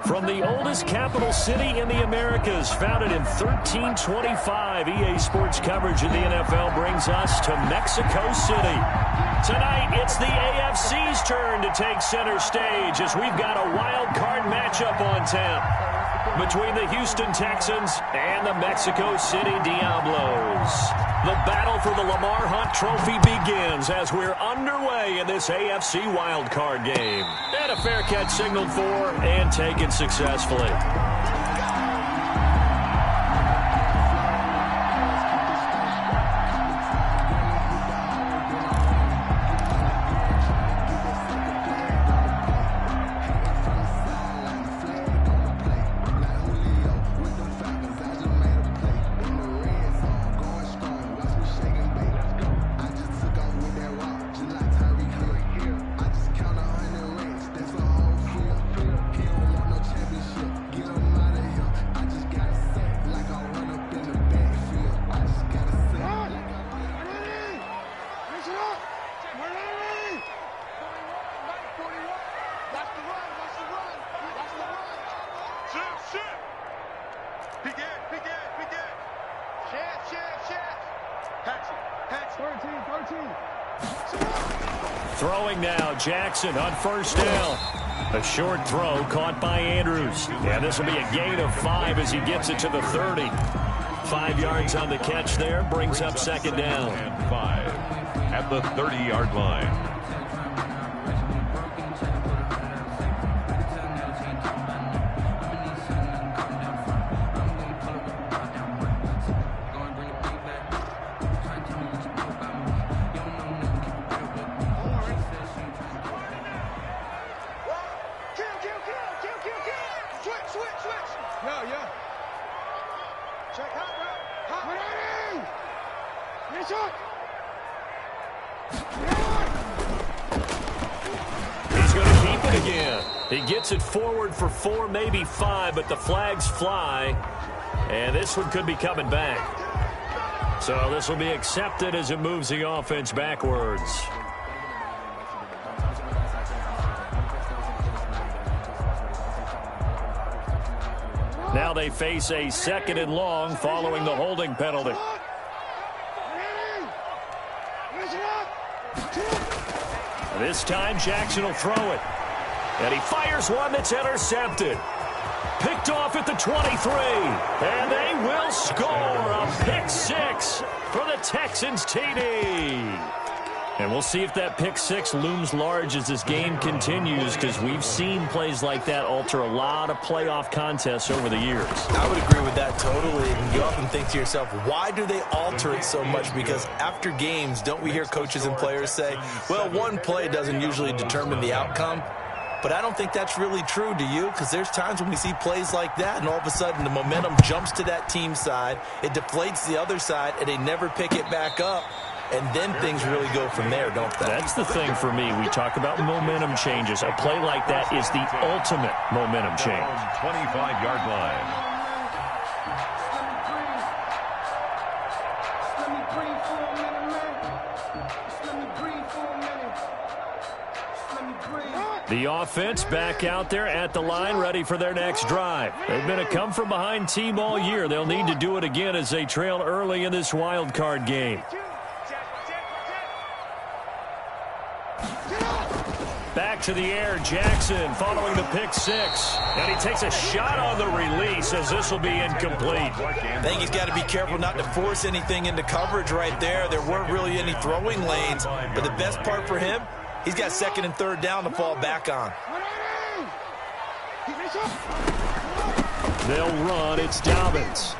From the oldest capital city in the Americas, founded in 1325, EA Sports coverage of the NFL brings us to Mexico City. Tonight, it's the AFC's turn to take center stage as we've got a wild card matchup on tap between the Houston Texans and the Mexico City Diablos. The battle for the Lamar Hunt Trophy begins as we're underway in this AFC wildcard game. And a fair catch signaled for and taken successfully. Throwing now, Jackson on first down. A short throw caught by Andrews. And this will be a gain of 5 as he gets it to the 30. 5 yards on the catch there, brings up second down. And 5 at the 30-yard line. He's going to keep it again. He gets it forward for 4, maybe 5, but the flags fly. And this one could be coming back. So this will be accepted as it moves the offense backwards. Now they face a 2nd and long following the holding penalty. This time Jackson will throw it. And he fires one that's intercepted. Picked off at the 23. And they will score a pick 6 for the Texans TD. And we'll see if that pick 6 looms large as this game continues, because we've seen plays like that alter a lot of playoff contests over the years. I would agree with that totally. And you often think to yourself, why do they alter it so much? Because after games, don't we hear coaches and players say, well, one play doesn't usually determine the outcome? But I don't think that's really true, do you? Because there's times when we see plays like that, and all of a sudden the momentum jumps to that team side, it deflates the other side, and they never pick it back up. And then things really go from there, don't they? That's the thing for me. We talk about momentum changes. A play like that is the ultimate momentum change. 25-yard line. The offense back out there at the line, ready for their next drive. They've been a come-from-behind team all year. They'll need to do it again as they trail early in this wild card game. Back to the air, Jackson following the pick 6. And he takes a shot on the release as this will be incomplete. I think he's got to be careful not to force anything into coverage right there. There weren't really any throwing lanes. But the best part for him, he's got 2nd and 3rd down to fall back on. They'll run. It's Dobbins.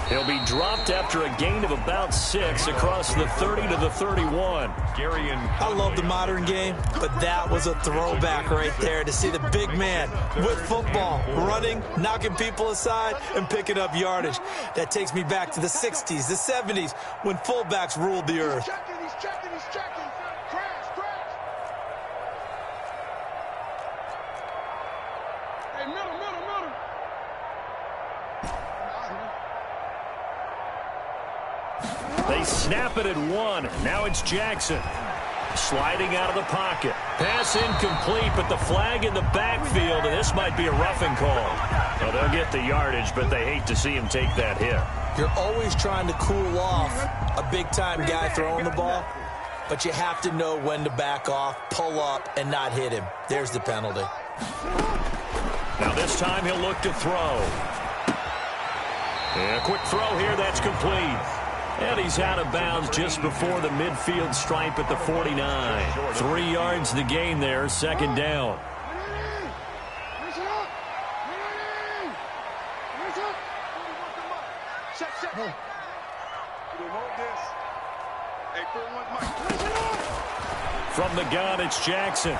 He'll be dropped after a gain of about 6 across the 30 to the 31. I love the modern game, but that was a throwback right there to see the big man with football, running, knocking people aside, and picking up yardage. That takes me back to the 60s, the 70s, when fullbacks ruled the earth. He's checking. Crash. Hey, middle. They snap it at 1. Now it's Jackson. Sliding out of the pocket. Pass incomplete, but the flag in the backfield, and this might be a roughing call. Well, they'll get the yardage, but they hate to see him take that hit. You're always trying to cool off a big-time guy throwing the ball, but you have to know when to back off, pull up, and not hit him. There's the penalty. Now this time he'll look to throw. And a quick throw here, that's complete. And he's out of bounds just before the midfield stripe at the 49. 3 yards the gain there, second down. From the gun, it's Jackson.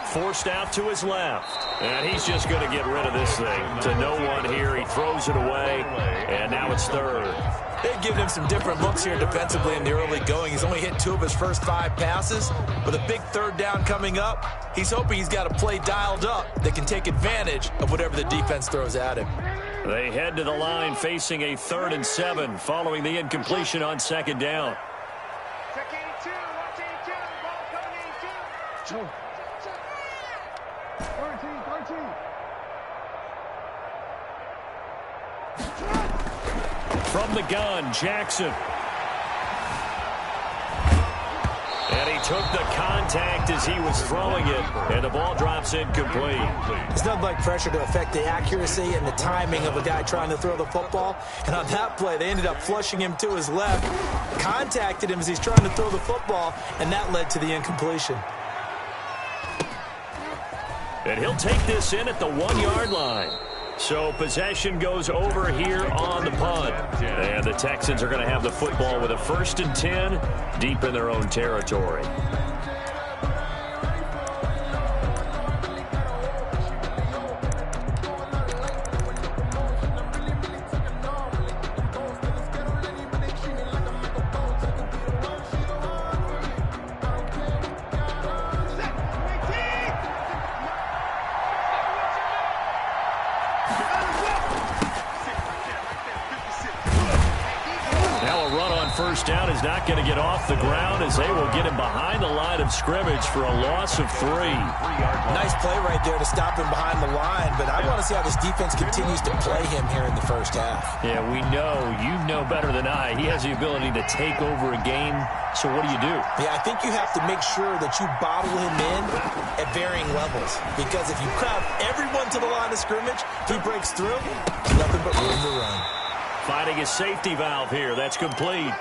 Forced out to his left. And he's just going to get rid of this thing. To no one here. He throws it away. And now it's third. They've given him some different looks here defensively in the early going. He's only hit 2 of his first 5 passes. With a big third down coming up, he's hoping he's got a play dialed up that can take advantage of whatever the defense throws at him. They head to the line facing a 3rd and 7 following the incompletion on second down. From the gun, Jackson. And he took the contact as he was throwing it, and the ball drops incomplete. It's nothing like pressure to affect the accuracy and the timing of a guy trying to throw the football. And on that play, they ended up flushing him to his left, contacted him as he's trying to throw the football, and that led to the incompletion. And he'll take this in at the 1-yard line. So possession goes over here on the punt. And the Texans are going to have the football with a 1st and 10 deep in their own territory. First down is not going to get off the ground as they will get him behind the line of scrimmage for a loss of 3. Nice play right there to stop him behind the line, but I want to see how this defense continues to play him here in the first half. Yeah, we know. You know better than I. He has the ability to take over a game, so what do? Yeah, I think you have to make sure that you bottle him in at varying levels, because if you crowd everyone to the line of scrimmage, he breaks through, nothing but room to run. Finding a safety valve here. That's complete.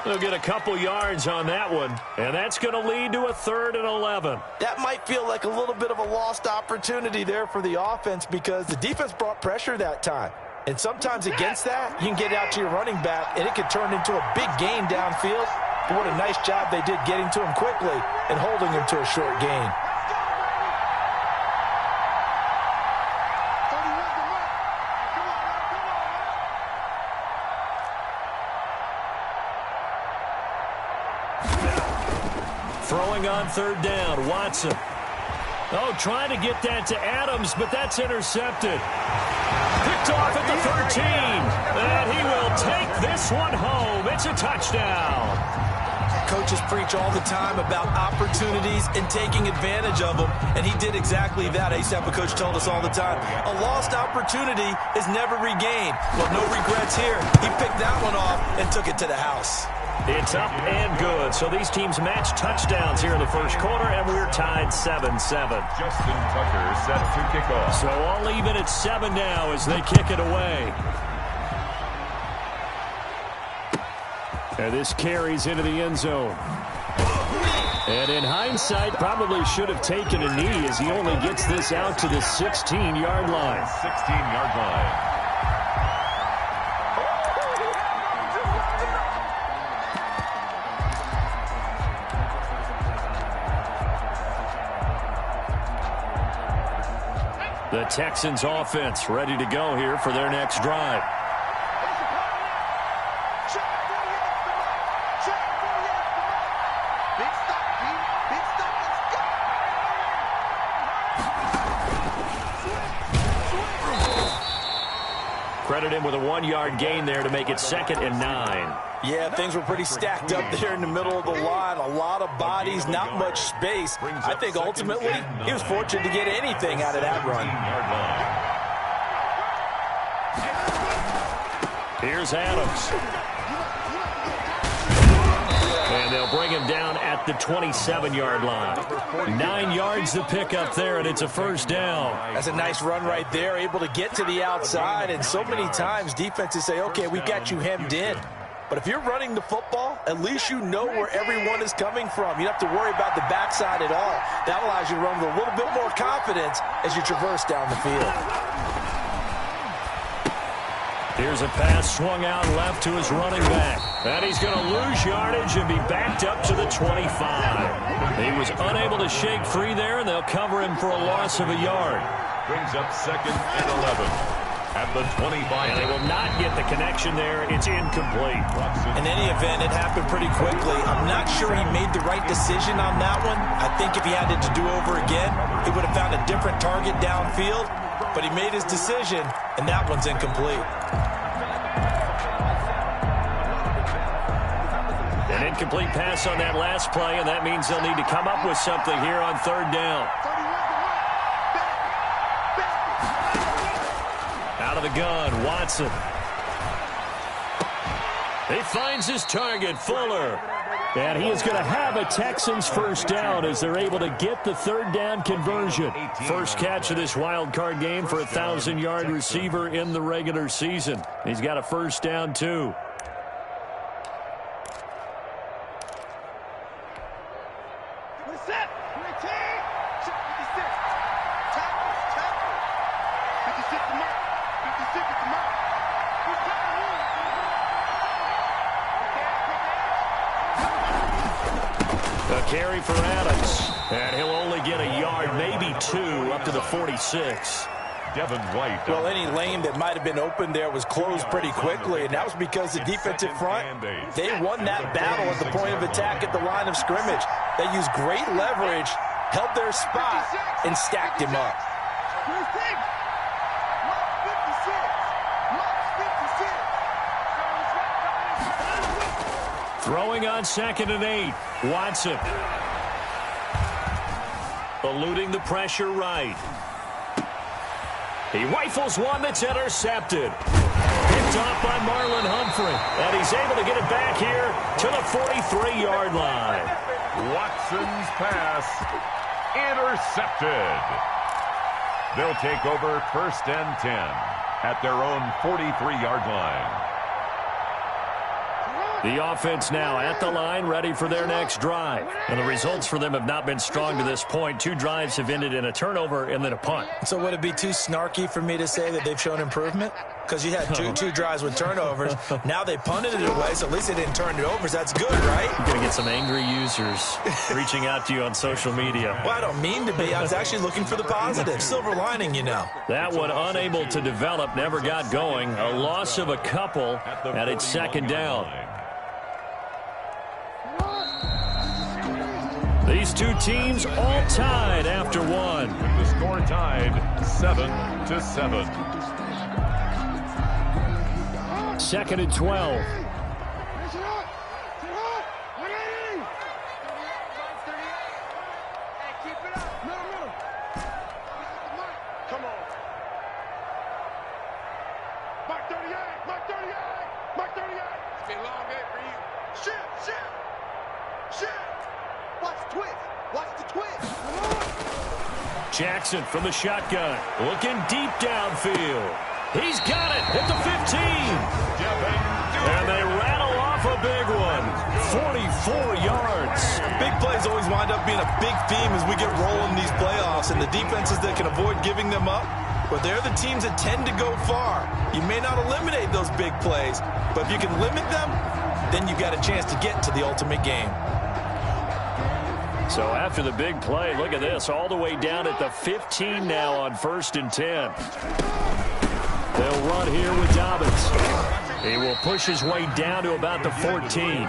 They'll get a couple yards on that one, and that's going to lead to a 3rd and 11. That might feel like a little bit of a lost opportunity there for the offense because the defense brought pressure that time. And sometimes against that, you can get out to your running back, and it could turn into a big gain downfield. But what a nice job they did getting to him quickly and holding him to a short gain. Throwing on 3rd down, Watson. Oh, trying to get that to Adams, but that's intercepted. Picked off at the 13. And he will take this one home. It's a touchdown. Coaches preach all the time about opportunities and taking advantage of them, and he did exactly that. I used to have a coach told us all the time, a lost opportunity is never regained. Well, no regrets here. He picked that one off and took it to the house. It's up and good. So these teams match touchdowns here in the first quarter, and we're tied 7-7. Justin Tucker set to kick off. So all even at 7 now as they kick it away. And this carries into the end zone. And in hindsight, probably should have taken a knee as he only gets this out to the 16-yard line. 16-yard line. The Texans offense ready to go here for their next drive. Credit him with a 1-yard gain there to make it 2nd and 9. Yeah, things were pretty stacked up there in the middle of the line. A lot of bodies, not much space. I think ultimately he was fortunate to get anything out of that run. Here's Adams. And they'll bring him down at the 27-yard line. 9 yards to pick up there, and it's a first down. That's a nice run right there, able to get to the outside. And so many times defenses say, okay, we got you hemmed in. But if you're running the football, at least you know where everyone is coming from. You don't have to worry about the backside at all. That allows you to run with a little bit more confidence as you traverse down the field. Here's a pass swung out left to his running back. And he's going to lose yardage and be backed up to the 25. He was unable to shake free there, and they'll cover him for a loss of a yard. Brings up 2nd and 11 at the 25. And they will not get the connection there. It's incomplete. In any event, it happened pretty quickly. I'm not sure he made the right decision on that one. I think if he had it to do over again, he would have found a different target downfield. But he made his decision, and that one's incomplete. An incomplete pass on that last play, and that means they'll need to come up with something here on 3rd down. Out of the gun, Watson. He finds his target, Fuller. And he is going to have a Texans first down as they're able to get the 3rd down conversion. First catch of this wild card game for a 1,000-yard receiver in the regular season. He's got a first down, too. Carry for Adams, and he'll only get a yard, maybe 2, up to the 46. Devin White. Well, any lane that might have been open there was closed pretty quickly, and that was because the defensive front, they won that battle at the point of attack at the line of scrimmage. They used great leverage, held their spot, and stacked him up. Throwing on 2nd and 8. Watson. Eluding the pressure right. He rifles one that's intercepted. Picked off by Marlon Humphrey. And he's able to get it back here to the 43-yard line. Watson's pass intercepted. They'll take over 1st and 10 at their own 43-yard line. The offense now at the line, ready for their next drive. And the results for them have not been strong to this point. 2 drives have ended in a turnover and then a punt. So would it be too snarky for me to say that they've shown improvement? Because you had two drives with turnovers. Now they punted it away, so at least they didn't turn it over. So that's good, right? You're going to get some angry users reaching out to you on social media. Well, I don't mean to be. I was actually looking for the positive. Silver lining, you know. That one unable to develop, never got going. A loss of a couple, and it's 2nd down. These two teams all tied after one. The score tied 7-7. 2nd and 12. Come on. Mark 38, Mark 38, Mark 38. It's been a long day for you. Shit. Watch the twist. Watch the twist. Jackson from the shotgun, looking deep downfield. He's got it at the 15. And they rattle off a big one. 44 yards. Big plays always wind up being a big theme as we get rolling these playoffs, and the defenses that can avoid giving them up, but they're the teams that tend to go far. You may not eliminate those big plays, but if you can limit them, then you got a chance to get to the ultimate game. So after the big play, look at this, all the way down at the 15 now on 1st and 10. They'll run here with Dobbins. He will push his way down to about the 14.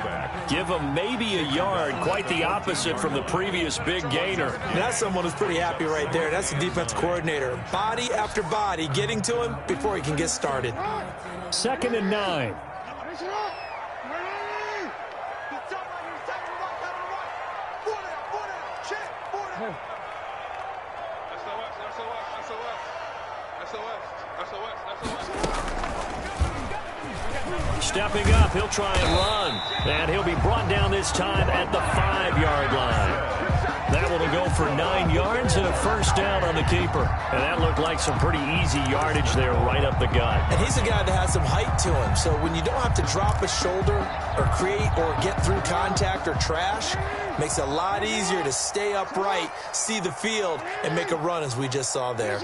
Give him maybe a yard, quite the opposite from the previous big gainer. That's someone who's pretty happy right there. That's the defense coordinator. Body after body getting to him before he can get started. 2nd and 9. Stepping up, he'll try and run. And he'll be brought down this time at the 5-yard line. That one will go for 9 yards and a first down on the keeper. And that looked like some pretty easy yardage there right up the gut. And he's a guy that has some height to him. So when you don't have to drop a shoulder or create or get through contact or trash, makes it a lot easier to stay upright, see the field, and make a run as we just saw there.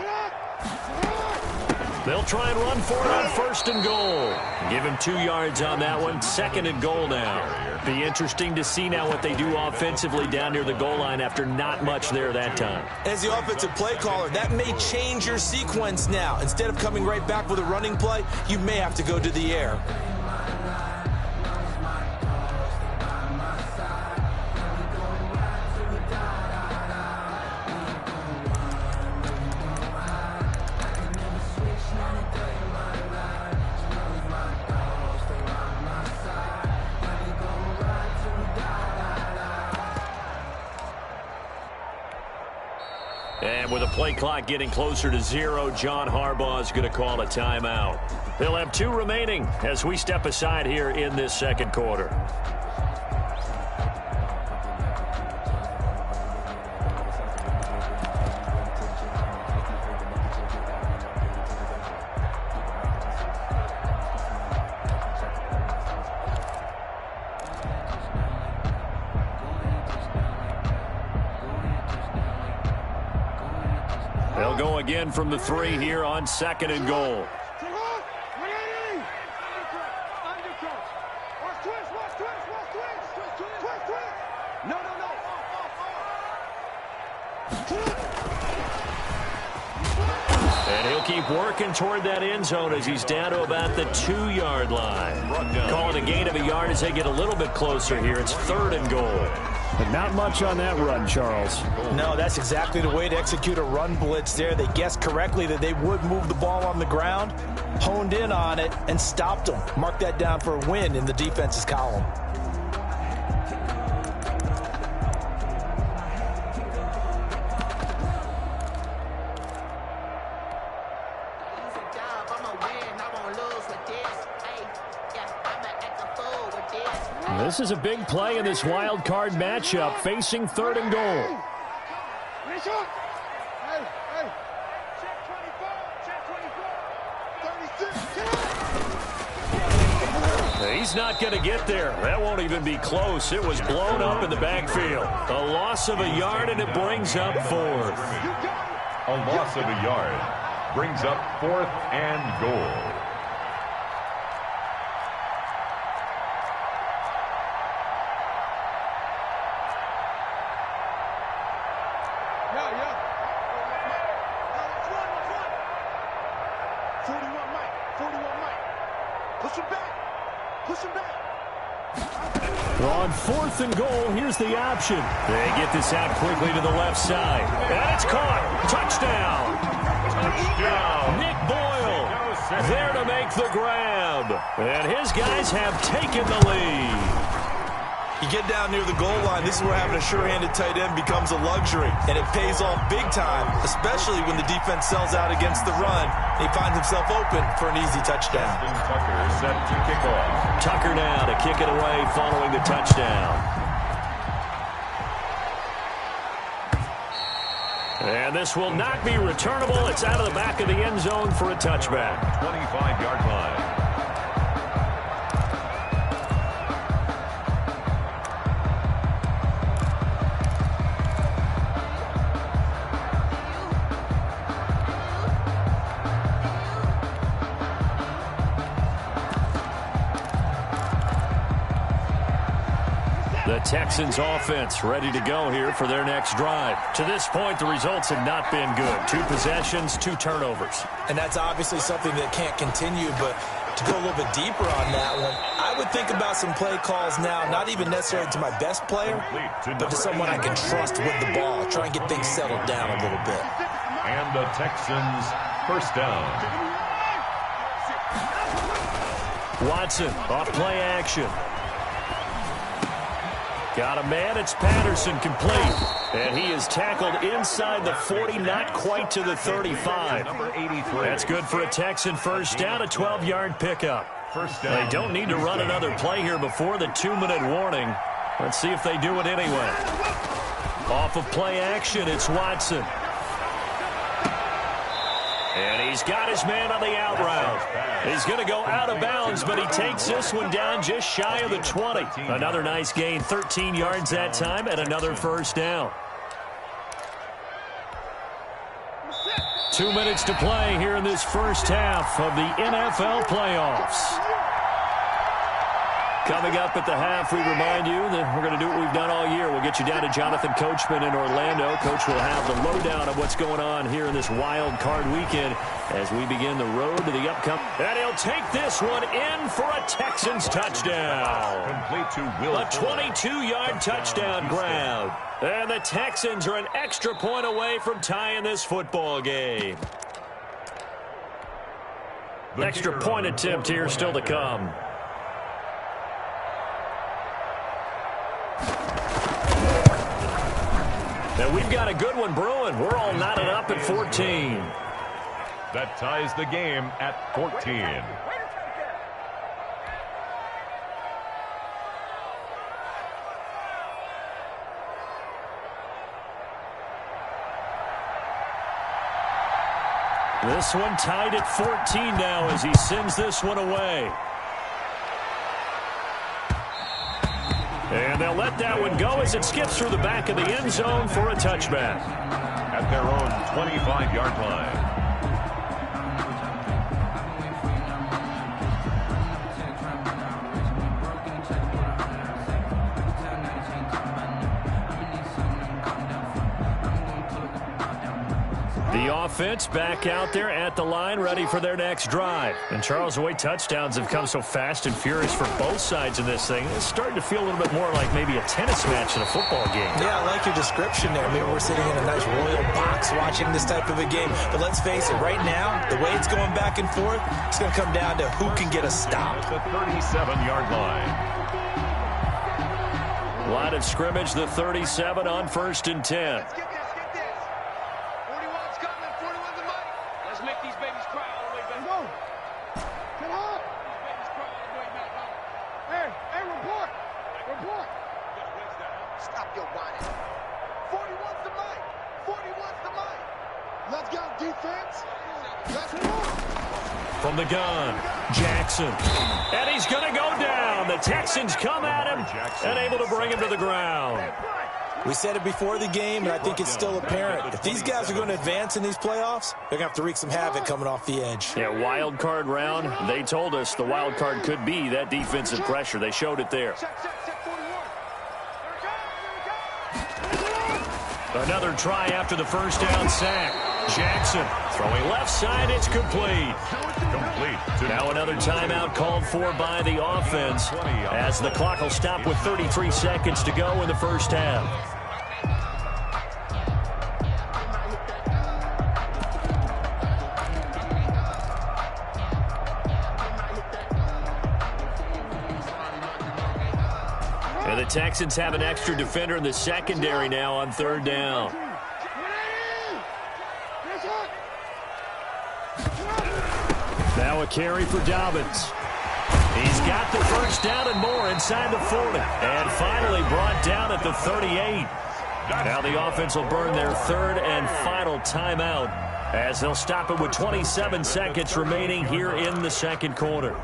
They'll try and run for it on 1st and goal. Give him 2 yards on that one. 2nd and goal now. Be interesting to see now what they do offensively down near the goal line after not much there that time. As the offensive play caller, that may change your sequence now. Instead of coming right back with a running play, you may have to go to the air. And with the play clock getting closer to 0, John Harbaugh is going to call a timeout. They'll have 2 remaining as we step aside here in this 2nd quarter. They'll go again from the 3 here on 2nd and goal. And he'll keep working toward that end zone as he's down to about the 2-yard line. Call it a gain of a yard as they get a little bit closer here. It's 3rd and goal. But not much on that run, Charles. No, that's exactly the way to execute a run blitz there. They guessed correctly that they would move the ball on the ground, honed in on it, and stopped them. Mark that down for a win in the defense's column. This is a big play in this wild card matchup, facing 3rd and goal. He's not going to get there. That won't even be close. It was blown up in the backfield. A loss of a yard, and it brings up 4th. A loss of a yard brings up 4th and goal. On 4th and goal, here's the option. They get this out quickly to the left side. And it's caught. Touchdown. Nick Boyle there to make the grab. And his guys have taken the lead. You get down near the goal line, this is where having a sure-handed tight end becomes a luxury. And it pays off big time, especially when the defense sells out against the run. He finds himself open for an easy touchdown. Tucker is set to kick off. Tucker now to kick it away following the touchdown. And this will not be returnable. It's out of the back of the end zone for a touchback. 25-yard line. The Texans offense ready to go here for their next drive. To this point, the results have not been good. 2 possessions, 2 turnovers. And that's obviously something that can't continue, but to go a little bit deeper on that one, I would think about some play calls now, not even necessarily to my best player, but to someone I can trust with the ball. Try and get things settled down a little bit. And the Texans first down. Watson off play action. Got a man. It's Patterson, complete. And he is tackled inside the 40, not quite to the 35. Number 83. That's good for a Texan first down, a 12-yard pickup. First down. They don't need to run another play here before the 2-minute warning. Let's see if they do it anyway. Off of play action, it's Watson. And he's got his man on the out route. He's going to go out of bounds, but he takes this one down just shy of the 20. Another nice gain, 13 yards that time, and another first down. 2 minutes to play here in this first half of the NFL playoffs. Coming up at the half, we remind you that we're going to do what we've done all year. We'll get you down to Jonathan Coachman in Orlando. Coach will have the lowdown of what's going on here in this wild card weekend as we begin the road to the upcoming. And he'll take this one in for a Texans touchdown. Complete to Will. A 22-yard touchdown grab. And the Texans are an extra point away from tying this football game. Extra point attempt here still to come. And we've got a good one brewing. We're all knotted up at 14. That ties the game at 14. This one tied at 14 now as he sends this one away. And they'll let that one go as it skips through the back of the end zone for a touchback. At their own 25-yard line. The offense back out there at the line, ready for their next drive. And Charles, the way touchdowns have come so fast and furious for both sides of this thing, it's starting to feel a little bit more like maybe a tennis match than a football game. Yeah, I like your description there. Maybe we're sitting in a nice royal box watching this type of a game. But let's face it, right now, the way it's going back and forth, it's going to come down to who can get a stop. At the 37-yard line. Line of scrimmage, the 37 on 1st and 10. From the gun, Jackson. And he's going to go down. The Texans come at him and able to bring him to the ground. We said it before the game, and I think it's still apparent. If these guys are going to advance in these playoffs, they're going to have to wreak some havoc coming off the edge. Yeah, wild card round. They told us the wild card could be that defensive pressure. They showed it there. Another try after the first down sack. Jackson throwing left side. It's complete. Now another timeout called for by the offense as the clock will stop with 33 seconds to go in the first half. And the Texans have an extra defender in the secondary now on 3rd down. Now a carry for Dobbins. He's got the first down and more inside the 40. And finally brought down at the 38. Now the offense will burn their 3rd and final timeout as they'll stop it with 27 seconds remaining here in the 2nd quarter.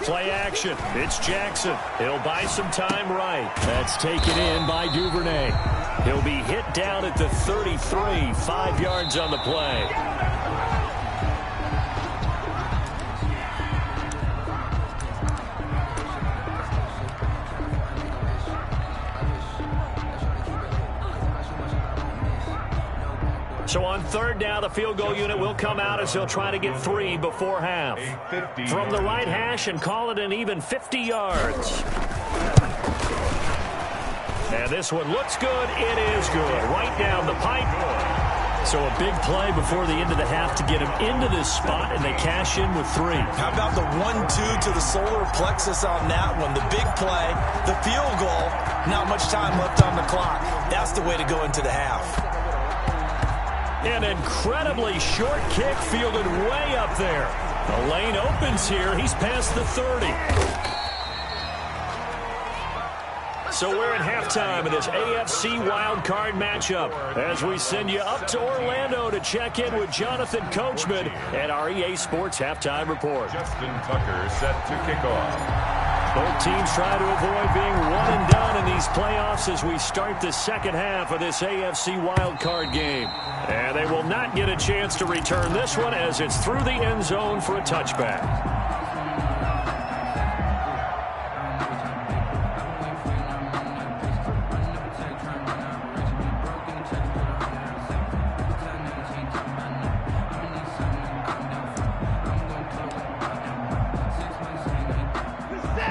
Play action. It's Jackson. He'll buy some time right. That's taken in by Duvernay. He'll be hit down at the 33, 5 yards on the play. So on third down, the field goal unit will come out as they'll try to get 3 before half. From the right hash and call it an even 50 yards. And this one looks good. It is good. Right down the pipe. So a big play before the end of the half to get him into this spot, and they cash in with 3. How about the 1-2 to the solar plexus on that one? The big play, the field goal, not much time left on the clock. That's the way to go into the half. An incredibly short kick fielded way up there. The lane opens here. He's past the 30. So we're at halftime of this AFC wildcard matchup as we send you up to Orlando to check in with Jonathan Coachman at our EA Sports Halftime Report. Justin Tucker set to kick off. Both teams try to avoid being one and done in these playoffs as we start the second half of this AFC wildcard game. And they will not get a chance to return this one as it's through the end zone for a touchback.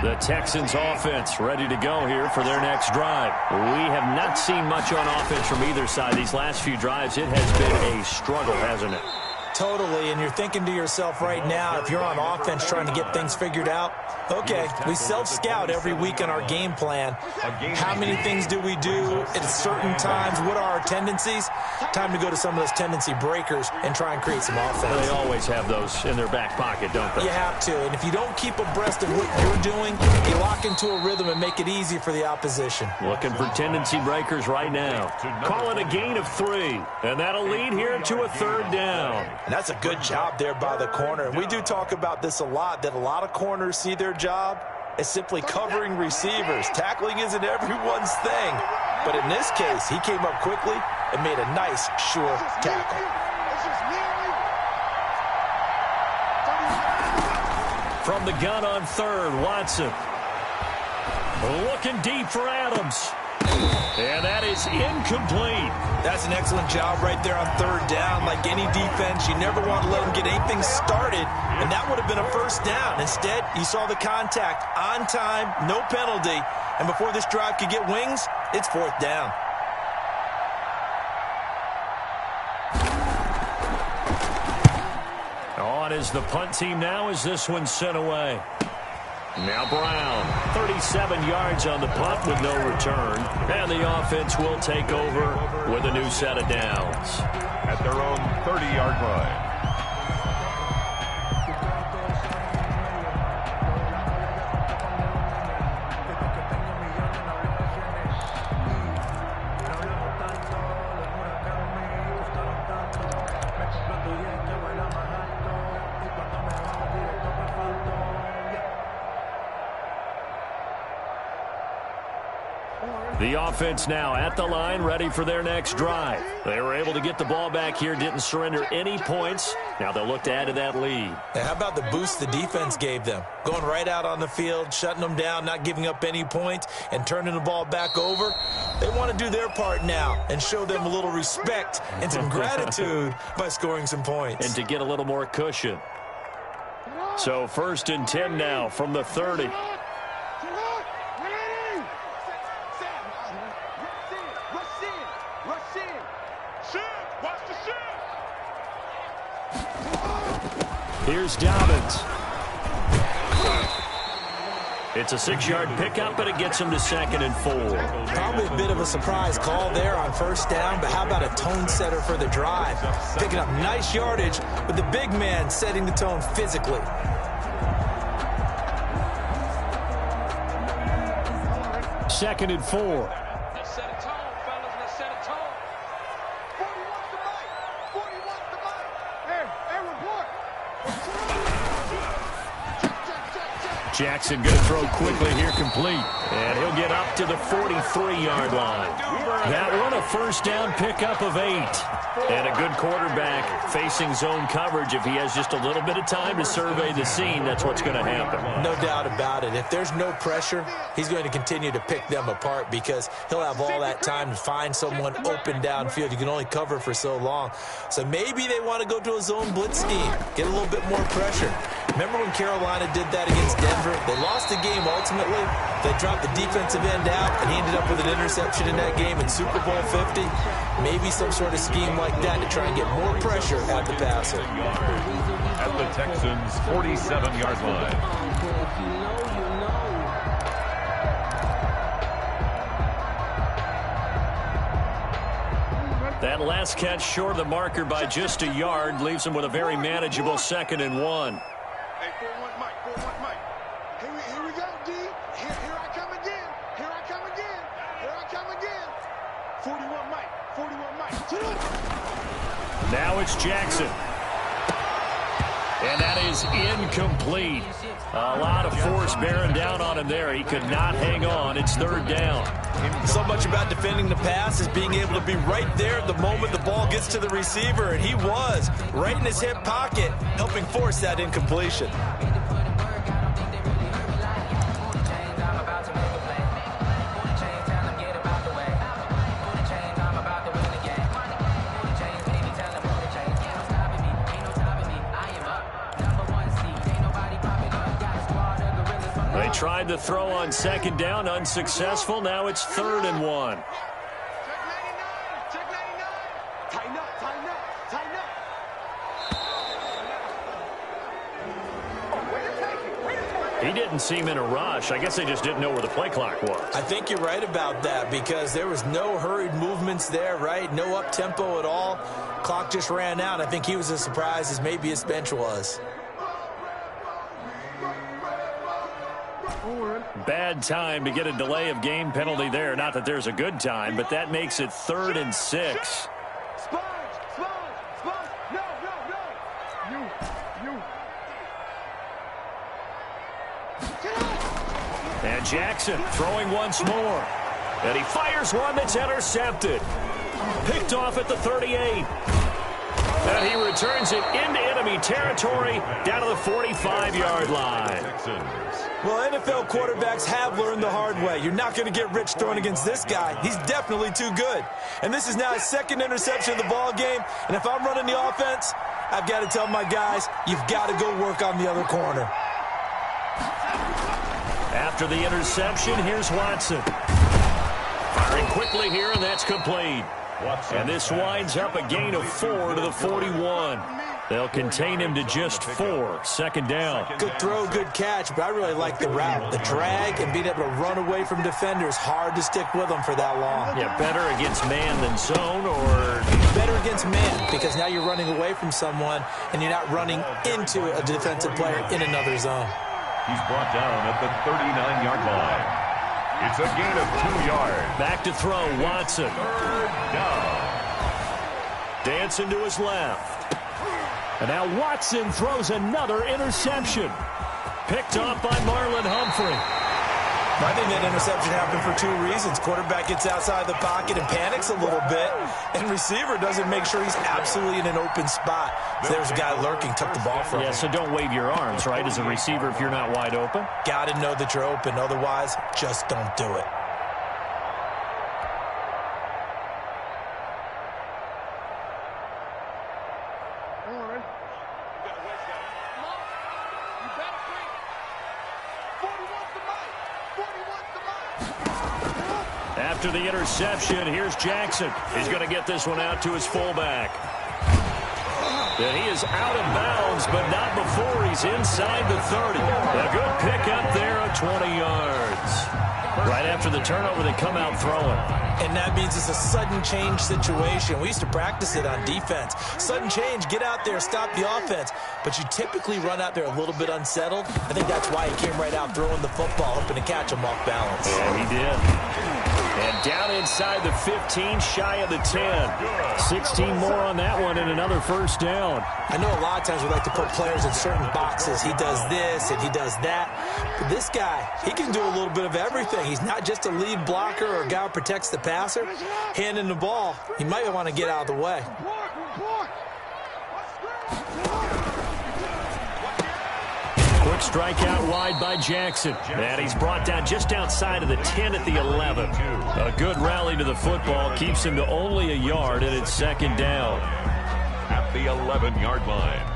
The Texans offense ready to go here for their next drive. We have not seen much on offense from either side. These last few drives, it has been a struggle, hasn't it? Totally, and you're thinking to yourself right now, if you're on offense trying to get things figured out, okay, we self-scout every week in our game plan. How many things do we do at certain times? What are our tendencies? Time to go to some of those tendency breakers and try and create some offense. They always have those in their back pocket, don't they? You have to, and if you don't keep abreast of what you're doing, you lock into a rhythm and make it easy for the opposition. Looking for tendency breakers right now. Call it a gain of 3, and that'll lead here to a third down. And that's a good job there by the corner. And we do talk about this a lot, that a lot of corners see their job as simply covering receivers. Tackling isn't everyone's thing. But in this case, he came up quickly and made a nice, sure tackle. From the gun on third, Watson. Looking deep for Adams. And that is incomplete. That's an excellent job right there on third down. Like any defense, you never want to let them get anything started, and that would have been a first down. Instead, you saw the contact on time, no penalty, and before this drive could get wings, it's fourth down. On is the punt team now as this one's sent away. Now Brown, 37 yards on the punt with no return. And the offense will take over with a new set of downs. At their own 30-yard line. The offense now at the line, ready for their next drive. They were able to get the ball back here, didn't surrender any points. Now they'll look to add to that lead. And how about the boost the defense gave them? Going right out on the field, shutting them down, not giving up any points, and turning the ball back over. They want to do their part now and show them a little respect and some gratitude by scoring some points. And to get a little more cushion. So 1st and 10 now from the 30. Here's Dobbins. It's a 6-yard pickup, but it gets him to 2nd and 4. Probably a bit of a surprise call there on first down, but how about a tone setter for the drive? Picking up nice yardage, but the big man setting the tone physically. Second and 4. Jackson going to throw quickly here, complete. And he'll get up to the 43-yard line. That one a first down pickup of 8. And a good quarterback facing zone coverage. If he has just a little bit of time to survey the scene, that's what's going to happen. No doubt about it. If there's no pressure, he's going to continue to pick them apart because he'll have all that time to find someone open downfield. You can only cover for so long. So maybe they want to go to a zone blitz scheme, get a little bit more pressure. Remember when Carolina did that against Denver? They lost the game ultimately. They dropped the defensive end out, and he ended up with an interception in that game in Super Bowl 50. Maybe some sort of scheme like that to try and get more pressure at the passer. At the Texans' 47-yard line. That last catch short of the marker by just a yard leaves him with a very manageable 2nd and 1. Hey, 4-1 Mike, 4-1 Mike. Here we go, D. Here I come again. Here I come again. Here I come again. 41 Mike, 41 Mike. Now it's Jackson. And that is incomplete. A lot of force bearing down on him there. He could not hang on. It's 3rd down. So much about defending the pass is being able to be right there at the moment the ball gets to the receiver, and he was right in his hip pocket, helping force that incompletion. Tried to throw on 2nd down, unsuccessful. Now it's 3rd and 1. Check 99. Tighten up, tighten up, tighten up. He didn't seem in a rush. I guess they just didn't know where the play clock was. I think you're right about that because there was no hurried movements there, right? No up-tempo at all. Clock just ran out. I think he was as surprised as maybe his bench was. Bad time to get a delay of game penalty there. Not that there's a good time, but that makes it 3rd and 6. Sponge. No. You. And Jackson throwing once more. And he fires one that's intercepted. Picked off at the 38. And he returns it into enemy territory down to the 45-yard line. Well, NFL quarterbacks have learned the hard way. You're not going to get rich throwing against this guy. He's definitely too good. And this is now his 2nd interception of the ball game. And if I'm running the offense, I've got to tell my guys, you've got to go work on the other corner. After the interception, here's Watson. Firing quickly here, and that's complete. And this winds up a gain of 4 to the 41. They'll contain him to just 4. 2nd down. Good throw, good catch, but I really like the route. The drag and being able to run away from defenders, hard to stick with them for that long. Yeah, better against man than zone, or? Better against man, because now you're running away from someone and you're not running into a defensive player in another zone. He's brought down at the 39-yard line. It's a gain of 2 yards. Back to throw, Watson. 3rd down. Dancing to his left. And now Watson throws another interception. Picked off by Marlon Humphrey. I think that interception happened for 2 reasons. Quarterback gets outside the pocket and panics a little bit, and receiver doesn't make sure he's absolutely in an open spot. So there's a guy lurking, took the ball from him. Yeah, so don't wave your arms, right, as a receiver if you're not wide open. Got to know that you're open. Otherwise, just don't do it. After the interception, here's Jackson. He's going to get this one out to his fullback. And he is out of bounds, but not before he's inside the 30. A good pickup there of 20 yards. Right after the turnover, they come out throwing. And that means it's a sudden change situation. We used to practice it on defense. Sudden change, get out there, stop the offense. But you typically run out there a little bit unsettled. I think that's why he came right out throwing the football, hoping to catch him off balance. Yeah, he did. And down inside the 15, shy of the 10. 16 more on that one and another first down. I know a lot of times we like to put players in certain boxes. He does this and he does that. But this guy, he can do a little bit of everything. He's not just a lead blocker or a guy who protects the passer. Handing the ball, he might want to get out of the way. Quick strike out wide by Jackson. And he's brought down just outside of the 10 at the 11. A good rally to the football keeps him to only a yard, and it's second down. At the 11-yard line.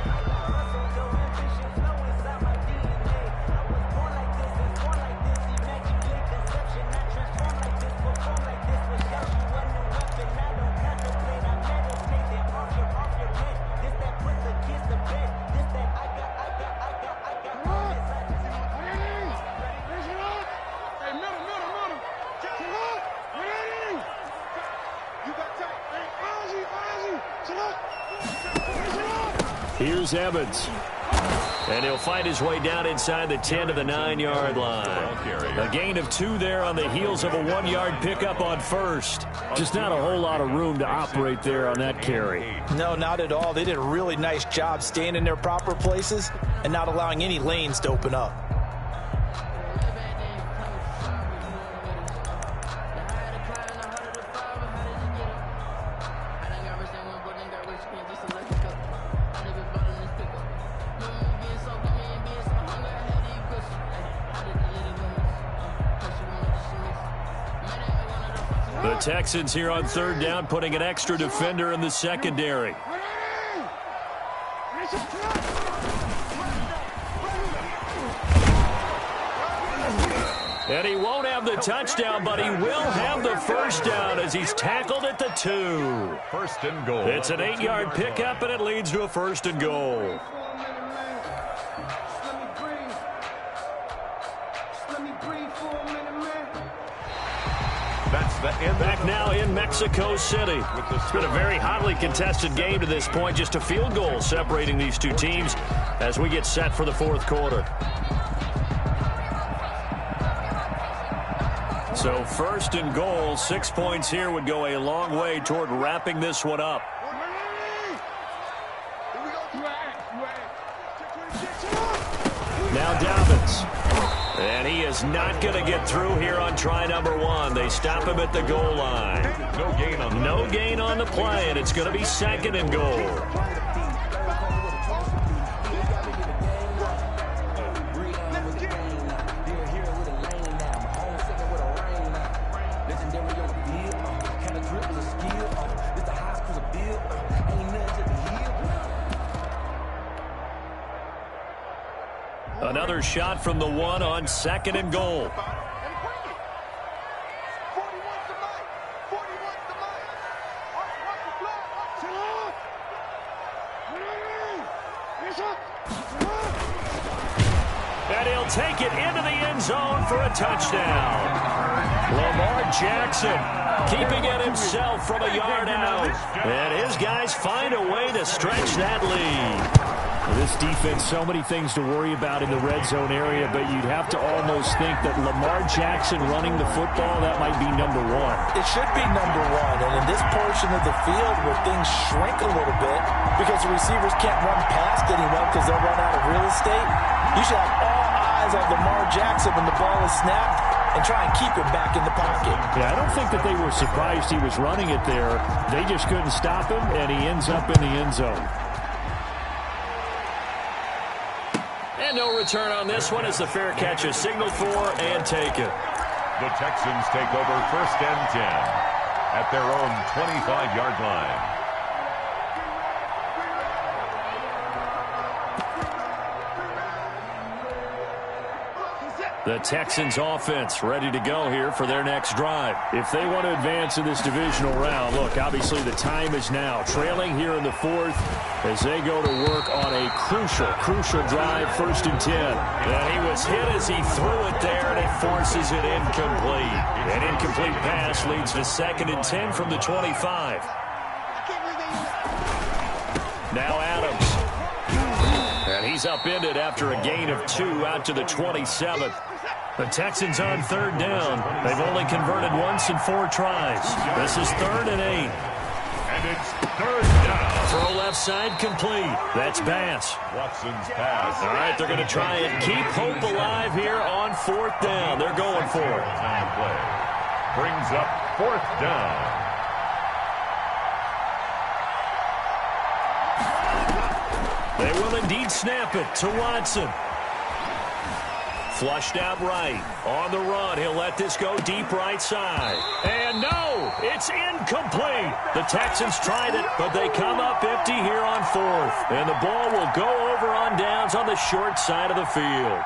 Here's Evans. And he'll fight his way down inside the 10 to the 9-yard line. A gain of 2 there on the heels of a 1-yard pickup on first. Just not a whole lot of room to operate there on that carry. No, not at all. They did a really nice job staying in their proper places and not allowing any lanes to open up. The Texans here on third down, putting an extra defender in the secondary. And he won't have the touchdown, but he will have the first down as he's tackled at the 2. First and goal. It's an 8-yard pickup, and it leads to a first and goal. Back now in Mexico City. It's been a very hotly contested game to this point. Just a field goal separating these two teams as we get set for the fourth quarter. So first and goal, 6 points here would go a long way toward wrapping this one up. Now Dobbins. And he is not going to get through here on try number 1. They stop him at the goal line. No gain on the play, and it's going to be second and goal. Another shot from the 1 on second and goal. And he'll take it into the end zone for a touchdown. Lamar Jackson keeping it himself from a yard out. And his guys find a way to stretch that lead. This defense, so many things to worry about in the red zone area, but you'd have to almost think that Lamar Jackson running the football, that might be number 1. It should be number 1, and in this portion of the field where things shrink a little bit because the receivers can't run past anyone because they'll run out of real estate, you should have all eyes on Lamar Jackson when the ball is snapped and try and keep him back in the pocket. Yeah, I don't think that they were surprised he was running it there. They just couldn't stop him, and he ends up in the end zone. And no return on this one as the fair catch is signaled for and taken. The Texans take over first and 10 at their own 25-yard line. The Texans offense ready to go here for their next drive. If they want to advance in this divisional round, look, obviously the time is now. Trailing here in the 4th as they go to work on a crucial drive, first and 10. And he was hit as he threw it there, and it forces it incomplete. An incomplete pass leads to second and 10 from the 25. Now Adams. And he's upended after a gain of 2 out to the 27. The Texans on 3rd down. They've only converted once in 4 tries. This is 3rd and 8. And it's 3rd down. Throw left side complete. That's Bass. Watson's pass. All right, they're going to try and keep hope alive here on 4th down. They're going for it. Time play. Brings up 4th down. They will indeed snap it to Watson. Flushed out right. On the run, he'll let this go deep right side. And no, it's incomplete. The Texans tried it, but they come up empty here on 4th. And the ball will go over on downs on the short side of the field.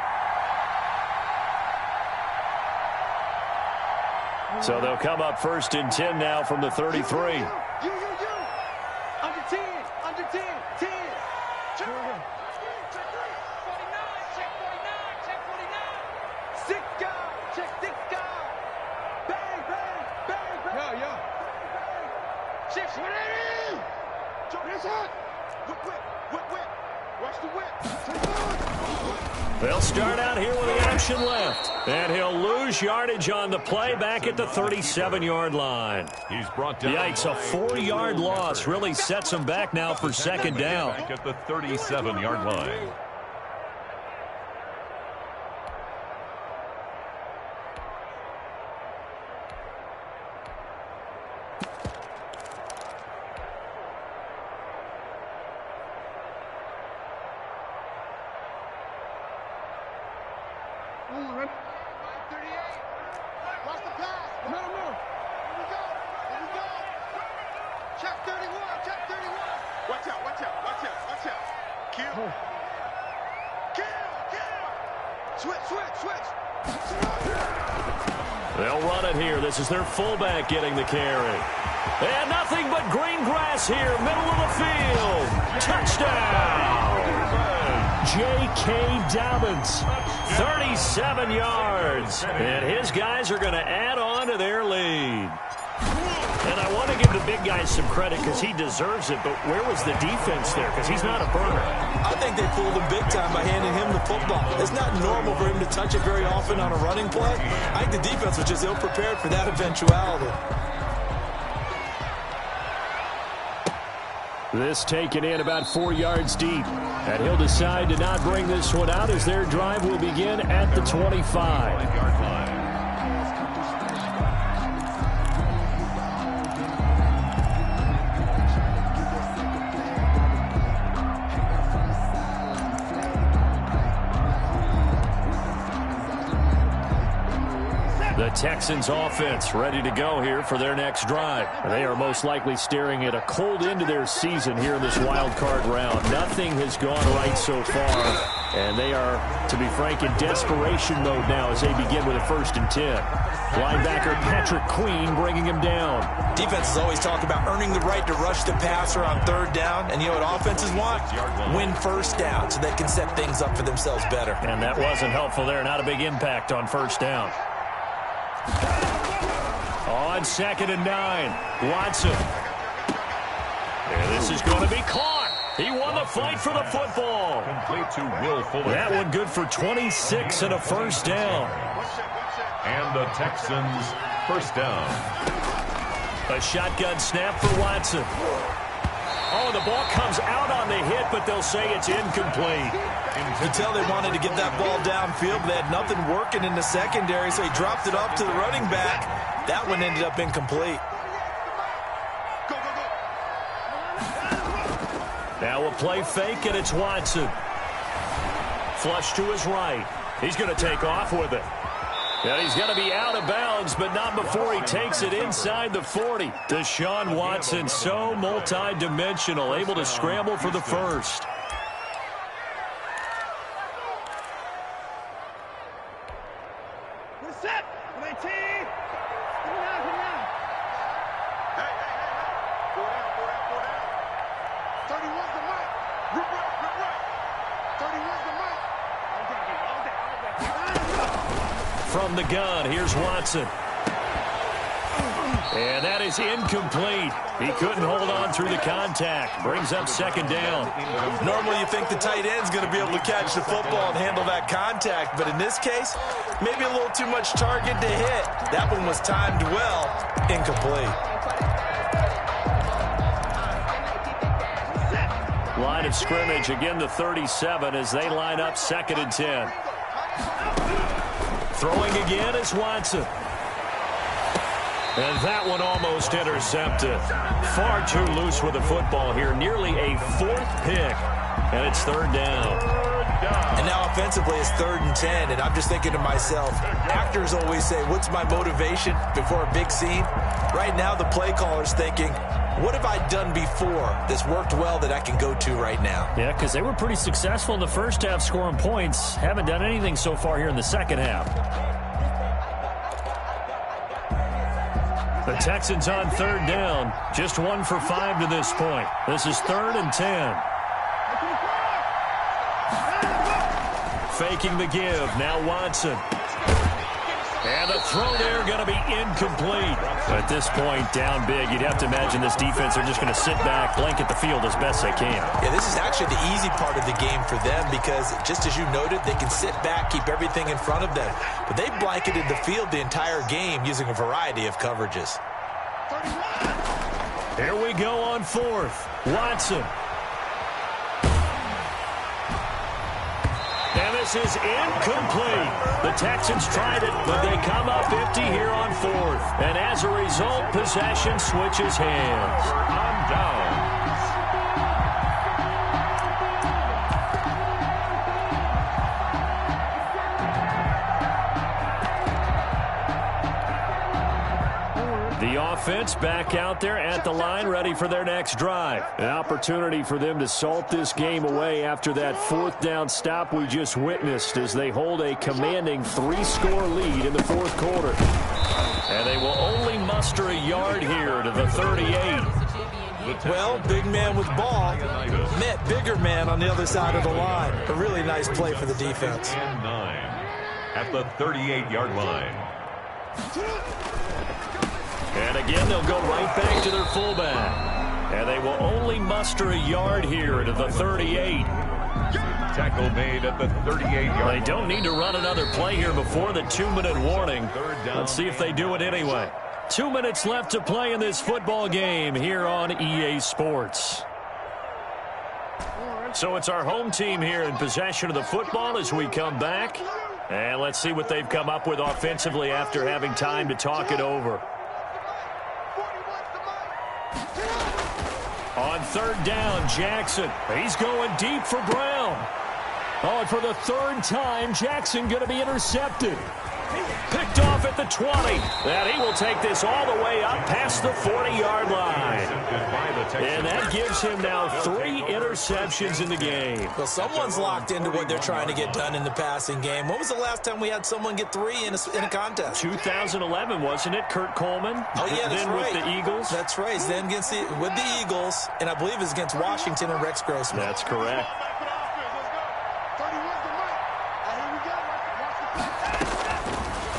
So they'll come up 1st and 10 now from the 33. You. Under 10, under 10, 10. Check 49, check 49. 6 guy, check 6 guy. Bang, bang, bang, bang. Yo. Check 180. Check this out. Whip. Watch the whip. They'll start out here with the action left. And he'll lose yardage on the play back at the 37-yard line. He's brought down. Yikes, a 4-yard loss really sets him back now for 2nd down. Back at the 37-yard line. They'll run it here. This is their fullback getting the carry. And nothing but green grass here, middle of the field. Touchdown! J.K. Dobbins, 37 yards. And his guys are going to add on to their lead. And I want to give the big guy some credit because he deserves it, but where was the defense there? Because he's not a burner. I think they pulled him big time by handing him the football. It's not normal for him to touch it very often on a running play. I think the defense was just ill-prepared for that eventuality. This taken in about 4 yards deep. And he'll decide to not bring this one out as their drive will begin at the 25-yard line. The Texans offense ready to go here for their next drive. They are most likely staring at a cold end to their season here in this wild card round. Nothing has gone right so far, and they are, to be frank, in desperation mode now as they begin with a 1st and 10. Linebacker Patrick Queen bringing him down. Defenses always talk about earning the right to rush the passer on 3rd down, and you know what offenses want? Win 1st down so they can set things up for themselves better. And that wasn't helpful there. Not a big impact on 1st down. On 2nd and 9, Watson. And this is going to be caught. He won the fight for the football. Complete to Will Fuller. That one good for 26 and a 1st down. And the Texans 1st down. A shotgun snap for Watson. Oh, the ball comes out on the hit, but they'll say it's incomplete. You can tell they wanted to get that ball downfield, but they had nothing working in the secondary, so he dropped it up to the running back. That one ended up incomplete. Now a play fake, and it's Watson. Flush to his right. He's going to take off with it. And he's going to be out of bounds, but not before he takes it inside the 40. Deshaun Watson, so multi-dimensional, able to scramble for the 1st. Set. 19. Come down. Hey. Go down. 31's the mic. Rip right. 31's the mic. All day. From the gun, here's Watson. And that is incomplete. He couldn't hold on through the contact. Brings up second down. Normally you think the tight end's going to be able to catch the football and handle that contact, but in this case, maybe a little too much target to hit. That one was timed well. Incomplete. Line of scrimmage, again the 37 as they line up 2nd and 10. Throwing again is Watson. And that one almost intercepted. Far too loose with the football here. Nearly a 4th pick. And it's 3rd down. And now offensively it's 3rd and 10. And I'm just thinking to myself, actors always say, what's my motivation before a big scene? Right now the play caller's thinking, what have I done before that's worked well that I can go to right now? Yeah, because they were pretty successful in the first half scoring points. Haven't done anything so far here in the second half. The Texans on 3rd down. Just 1 for 5 to this point. This is 3rd and 10. Faking the give. Now Watson. And the throw there going to be incomplete. At this point, down big, you'd have to imagine this defense are just going to sit back, blanket the field as best they can. Yeah, this is actually the easy part of the game for them because, just as you noted, they can sit back, keep everything in front of them. But they blanketed the field the entire game using a variety of coverages. Here we go on 4th. Watson. And this is incomplete. The Texans tried it, but they come up empty here on 4th. And as a result, possession switches hands. On downs. The offense back out there at the line, ready for their next drive. An opportunity for them to salt this game away after that 4th down stop we just witnessed as they hold a commanding 3-score lead in the 4th quarter. And they will only muster a yard here to the 38. Well, big man with ball met bigger man on the other side of the line. A really nice play for the defense. And 9 at the 38-yard line. And again, they'll go right back to their fullback. And they will only muster a yard here to the 38. Tackle made at the 38-yard line. They don't need to run another play here before the 2-minute warning. Let's see if they do it anyway. 2 minutes left to play in this football game here on EA Sports. So it's our home team here in possession of the football as we come back. And let's see what they've come up with offensively after having time to talk it over. On 3rd down, Jackson. He's going deep for Brown. Oh, and for the 3rd time, Jackson going to be intercepted. Picked off at the 20. And he will take this all the way up past the 40-yard line. And that gives him now 3 interceptions in the game. Well, someone's locked into what they're trying to get done in the passing game. When was the last time we had someone get 3 in a contest? 2011, wasn't it? Kurt Coleman. Oh, yeah, that's then right. with the Eagles. That's right. Then with the Eagles, and I believe it's against Washington and Rex Grossman. That's correct.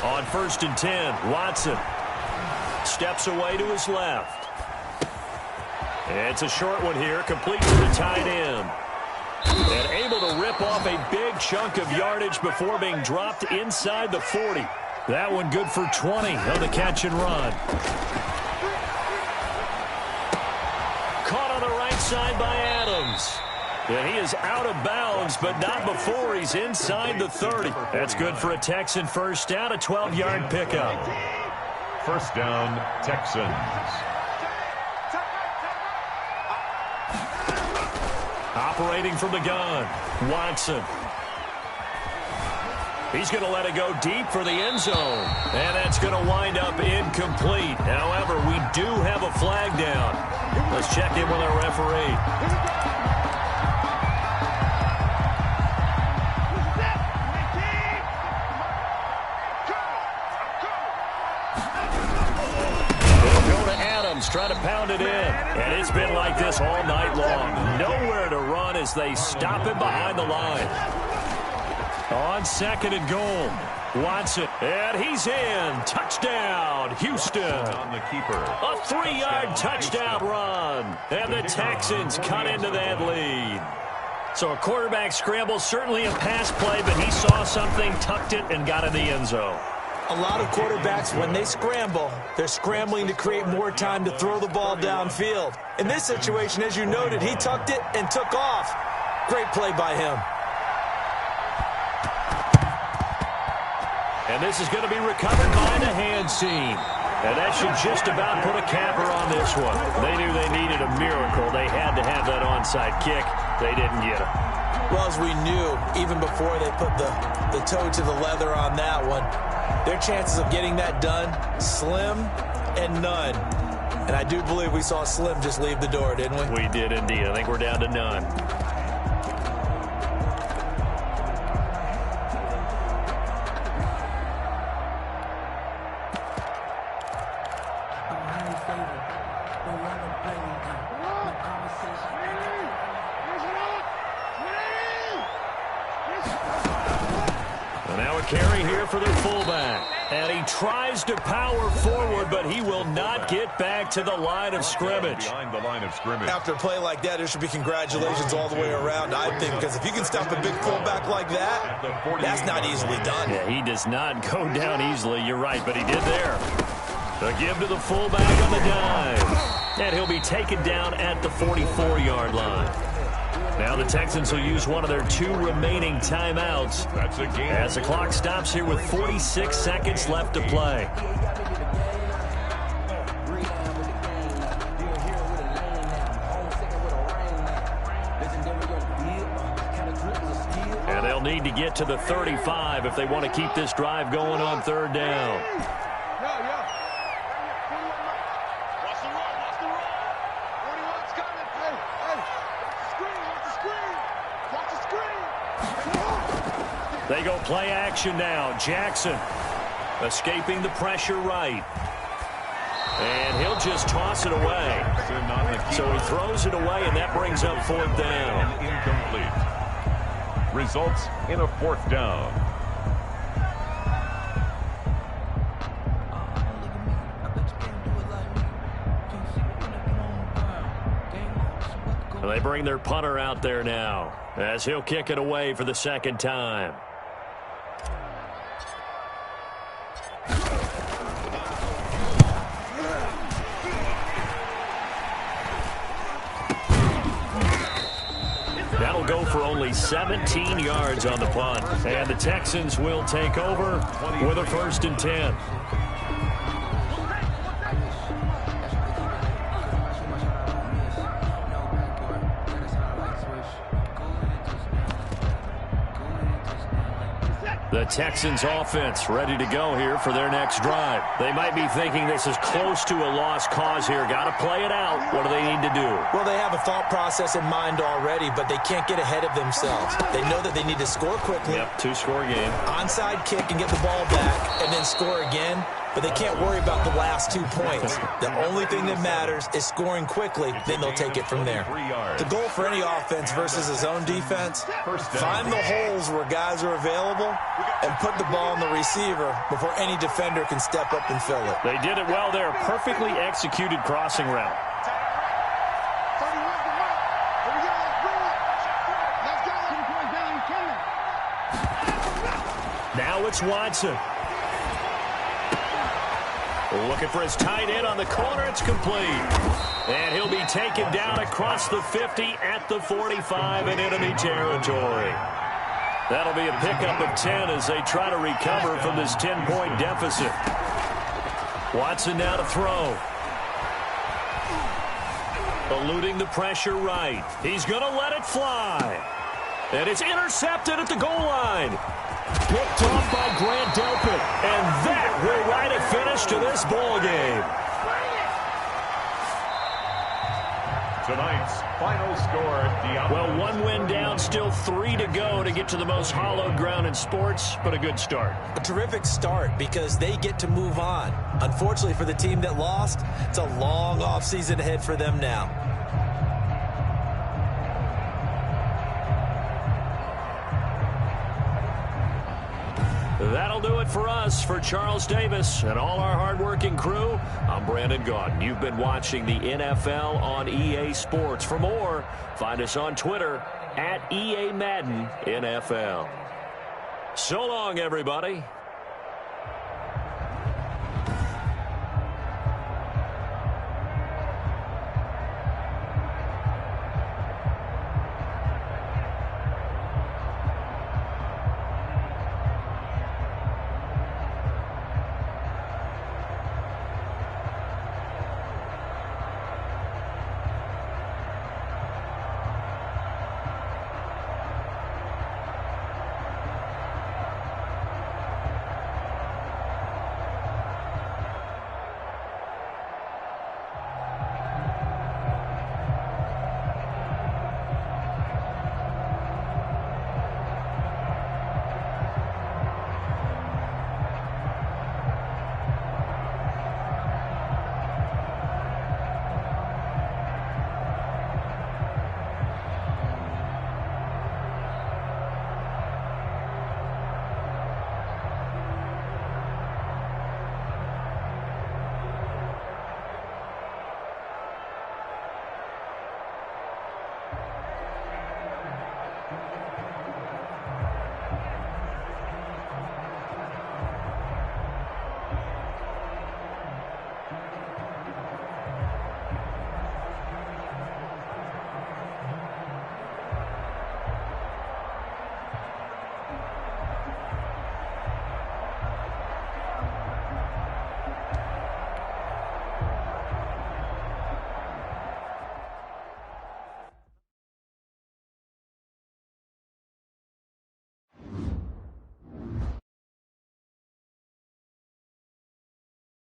On 1st and 10, Watson steps away to his left. It's a short one here, complete to the tight end. And able to rip off a big chunk of yardage before being dropped inside the 40. That one good for 20 on the catch and run. Caught on the right side by Adams. And he is out of bounds, but not before he's inside the 30. That's good for a Texan first down, a 12-yard pickup. First down, Texans. Operating from the gun, Watson. He's going to let it go deep for the end zone. And that's going to wind up incomplete. However, we do have a flag down. Let's check in with our referee. Try to pound it in, and it's been like this all night long. Nowhere to run as they stop him behind the line. On 2nd and goal, Watson, and he's in. Touchdown, Houston. On the keeper. A 3-yard touchdown run. And the Texans cut into that lead. So a quarterback scramble, certainly a pass play, but he saw something, tucked it, and got in the end zone. A lot of quarterbacks, when they scramble, they're scrambling to create more time to throw the ball downfield. In this situation, as you noted, he tucked it and took off. Great play by him. And this is going to be recovered by the hands team. And that should just about put a capper on this one. They knew they needed a miracle. They had to have that onside kick. They didn't get it. Well, as we knew, even before they put the toe to the leather on that one, their chances of getting that done, slim and none. And I do believe we saw Slim just leave the door, didn't we? We did indeed. I think we're down to none. Carry here for their fullback. And he tries to power forward, but he will not get back to the line of scrimmage. Behind the line of scrimmage. After a play like that, there should be congratulations all the way around, I think, because if you can stop a big fullback like that, that's not easily done. Yeah, he does not go down easily. You're right, but he did there. A give to the fullback on the dive. And he'll be taken down at the 44-yard line. Now the Texans will use one of their 2 remaining timeouts. That's a game. As the clock stops here with 46 seconds left to play. And they'll need to get to the 35 if they want to keep this drive going on 3rd down. They go play action now. Jackson escaping the pressure right. And he'll just toss it away. So he throws it away, and that brings up 4th down. Incomplete. Results in a 4th down. They bring their punter out there now as he'll kick it away for the 2nd time. That'll go for only 17 yards on the punt. And the Texans will take over with a 1st and 10. The Texans offense ready to go here for their next drive. They might be thinking this is close to a lost cause here. Got to play it out. What do they need to do? Well, they have a thought process in mind already, but they can't get ahead of themselves. They know that they need to score quickly. Yep, 2-score game. Onside kick and get the ball back and then score again. But they can't worry about the last 2 points. The only thing that matters is scoring quickly, then they'll take it from there. The goal for any offense versus a zone defense, find the holes where guys are available and put the ball on the receiver before any defender can step up and fill it. They did it well there. Perfectly executed crossing route. Now it's Watson. Looking for his tight end on the corner. It's complete. And he'll be taken down across the 50 at the 45 in enemy territory. That'll be a pickup of 10 as they try to recover from this 10-point deficit. Watson now to throw. Eluding the pressure right. He's going to let it fly. And it's intercepted at the goal line. Picked off by Grant Delpit. And that will write a finish to this ball game. Tonight's final score. Well, 1 win down, still 3 to go to get to the most hallowed ground in sports, but a good start. A terrific start because they get to move on. Unfortunately for the team that lost, it's a long offseason ahead for them now. That'll do it for us. For Charles Davis and all our hardworking crew, I'm Brandon Gaudin. You've been watching the NFL on EA Sports. For more, find us on Twitter @EA Madden NFL. So long, everybody.